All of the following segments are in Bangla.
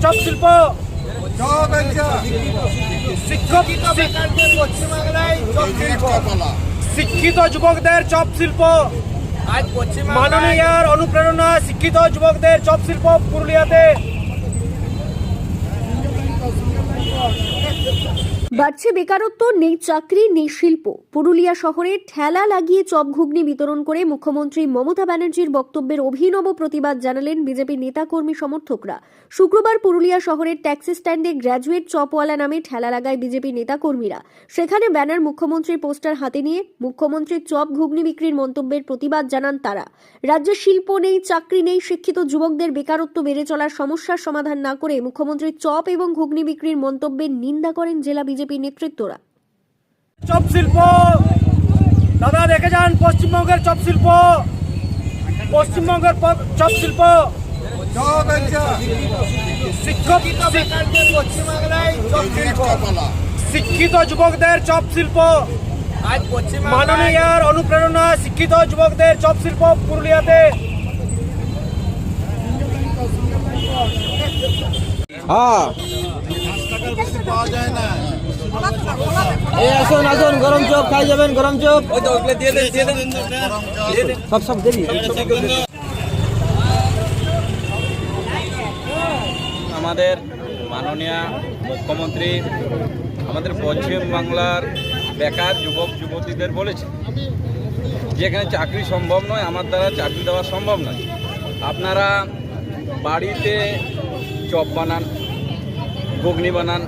চপ শিল্প, শিক্ষিত যুবকদের চপ শিল্প, মাননীয়ার অনুপ্রেরণা শিক্ষিত যুবকদের চপ শিল্প পুরুলিয়াতে। বাড়ছে বেকারত্ব, নেই চাকরি, নেই শিল্প। পুরুলিয়া শহরে ঠেলা লাগিয়ে চপ ঘুগনি বিতরণ করে মুখ্যমন্ত্রী মমতা ব্যানার্জির বক্তব্যের অভিনব প্রতিবাদ জানালেন বিজেপি নেতাকর্মী সমর্থকরা। শুক্রবার পুরুলিয়া শহরের ট্যাক্সি স্ট্যান্ডে গ্র্যাজুয়েট চপওয়ালা নামে ঠেলা লাগায় বিজেপি নেতাকর্মীরা। সেখানে ব্যানার, মুখ্যমন্ত্রীর পোস্টার হাতে নিয়ে মুখ্যমন্ত্রীর চপ ঘুগনি বিক্রির মন্তব্যের প্রতিবাদ জানান তারা। রাজ্যে শিল্প নেই, চাকরি নেই, শিক্ষিত যুবকদের বেকারত্ব বেড়ে চলার সমস্যার সমাধান না করে মুখ্যমন্ত্রীর চপ এবং ঘুগনি বিক্রির মন্তব্যের নিন্দা করেন জেলা বিজেপি নেতৃত্বরা। চপ শিল্প দাদা দেখে যান, পশ্চিমবঙ্গের চপ শিল্প, পশ্চিমবঙ্গের চপ শিল্প, শিক্ষিত যুবকদের চপ শিল্প, মাননীয়ার অনুপ্রেরণা শিক্ষিত যুবকদের চপ শিল্প পুরুলিয়াতে। আসুন আসুন, গরম চপ খাই যাবেন, গরম চপ সব দেরি। আমাদের মাননীয় মুখ্যমন্ত্রী আমাদের পশ্চিম বাংলার বেকার যুবক যুবতীদের বলেছে যেখানে চাকরি সম্ভব নয়, আমার দ্বারা চাকরি দেওয়া সম্ভব নয়, আপনারা বাড়িতে চপ বানান, ঘুগনি বানান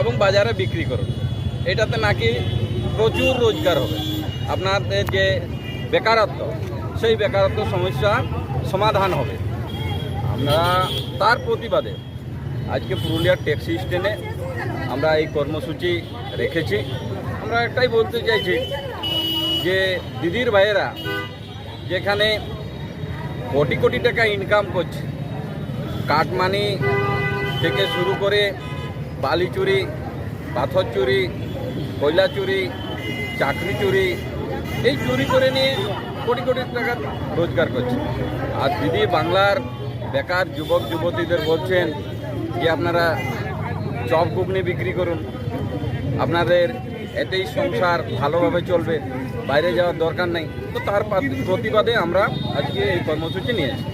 এবং বাজারে বিক্রি করুন। এটাতে নাকি প্রচুর রোজগার হবে, আপনাদের যে বেকারত্ব সেই বেকারত্ব সমস্যা সমাধান হবে। আমরা তার প্রতিবাদে আজকে পুরুলিয়ার ট্যাক্সি স্ট্যান্ডে আমরা এই কর্মসূচি রেখেছি। আমরা একটাই বলতে চাইছি যে দিদির ভাইয়েরা যেখানে কোটি কোটি টাকা ইনকাম করছে, কাটমানি থেকে শুরু করে বালি চুরি, পাথর চুরি, কয়লা চুরি, চাকরি চুরি, এই চুরি করে নিয়ে কোটি কোটি টাকা রোজগার করছে। আর দিদি বাংলার বেকার যুবক যুবতীদের বলছেন যে আপনারা চপ ঘুগনি বিক্রি করুন, আপনাদের এতেই সংসার ভালোভাবে চলবে, বাইরে যাওয়ার দরকার নেই। তো তার প্রতিবাদে আমরা আজকে এই কর্মসূচি নিয়েছি।